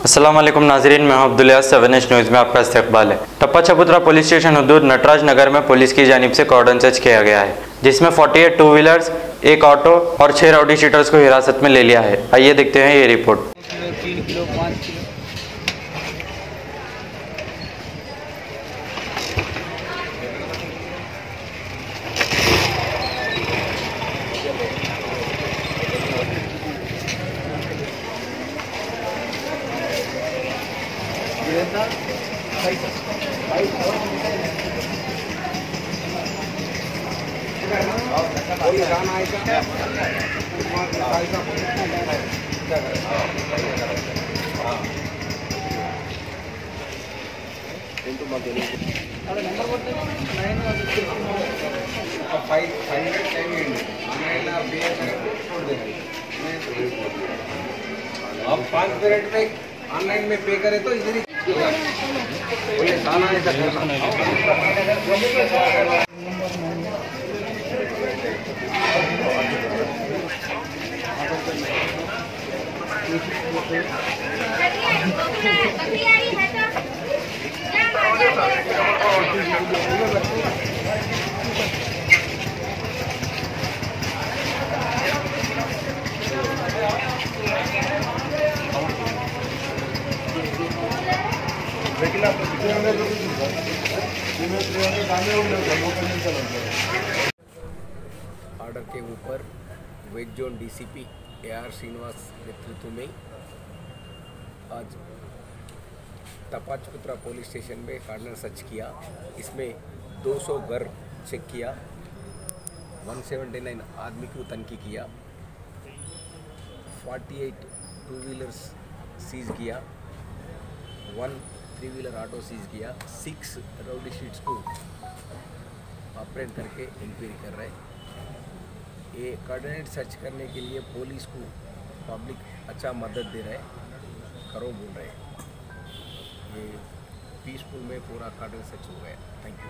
अस्सलाम वालेकुम नाजरीन, मैं अब्दुल्ला 7H न्यूज़ में आपका इस्तकबाल है। टप्पा छपुत्रा पुलिस स्टेशन हदूद नटराज नगर में पुलिस की जानिब से कॉर्डन सर्च किया गया है, जिसमें 48 टू व्हीलर्स, एक ऑटो और 6 राउडी शीटर्स को हिरासत में ले लिया है। आइए देखते हैं ये रिपोर्ट। 3 किलो 5 किलो आप 5 मिनट में ऑनलाइन में पे करें तो इधर ही ऑर्डर के ऊपर west zone DCP AR Srinivas नेतृत्व में आज टप्पा छपुत्रा पुलिस स्टेशन में कॉर्डन सर्च किया। इसमें 200 घर चेक किया, 179 आदमी को तनकी किया, 48 टू व्हीलर्स सीज किया, 1 3 व्हीलर ऑटो सीज किया, 6 राउडी शीट्स को ऑपरेट करके इंक्वायरी कर रहे हैं। ये कोऑर्डिनेट सर्च करने के लिए पुलिस को पब्लिक अच्छा मदद दे रहे हैं, करो बोल रहे हैं। ये पीसफुल में पूरा कोऑर्डिनेट सर्च हो गया। Thank you.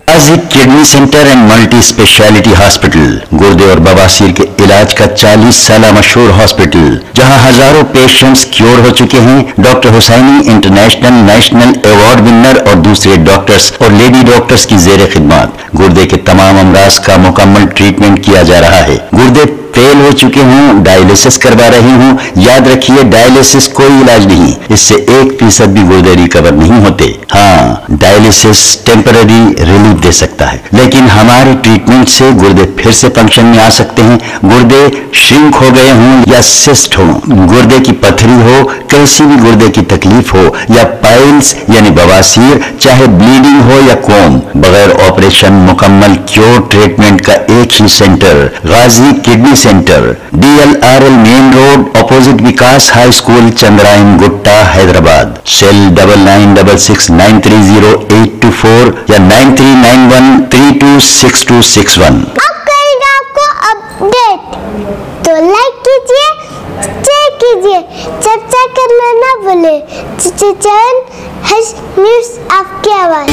Ghazi kidney centre and multi speciality hospital गुर्दे और बवासीर के इलाज का 40 साल मशहूर हॉस्पिटल, जहां हजारों पेशेंट्स क्योर हो चुके हैं। Doctor Hussaini international national award winner और दूसरे डॉक्टर्स और लेडी डॉक्टर्स की जेर खिदमत गुर्दे के तमाम अमराज का मुकम्मल ट्रीटमेंट किया जा रहा है। गुर्दे फेल हो चुके हों, डायलिसिस करवा रही हूं, याद रखिए डायलिसिस कोई इलाज नहीं, इससे 1% भी गुर्दे रिकवर नहीं होते। हाँ, डायलिसिस टेम्पररी रिलीफ दे सकता है, लेकिन हमारे ट्रीटमेंट से गुर्दे फिर से फंक्शन में आ सकते हैं। गुर्दे श्रिंक हो गए हों या सिस्ट हो, गुर्दे की पथरी हो, कैसी भी गुर्दे की तकलीफ हो, या पाइल्स यानी बवासीर, चाहे ब्लीडिंग हो या कोम, बगैर ऑपरेशन मुकम्मल क्योर ट्रीटमेंट का एक ही center, Ghazi kidney center, DLRL main road opposite Vikas high school, Chandrayan Gutta, Hyderabad. Cell 9966930824 या 9391326261। अब करेगा आपको अपडेट, तो लाइक कीजिए, शेयर कीजिए, चर्चा करना ना भूले। चैनल न्यूज़ आपकी आवाज़।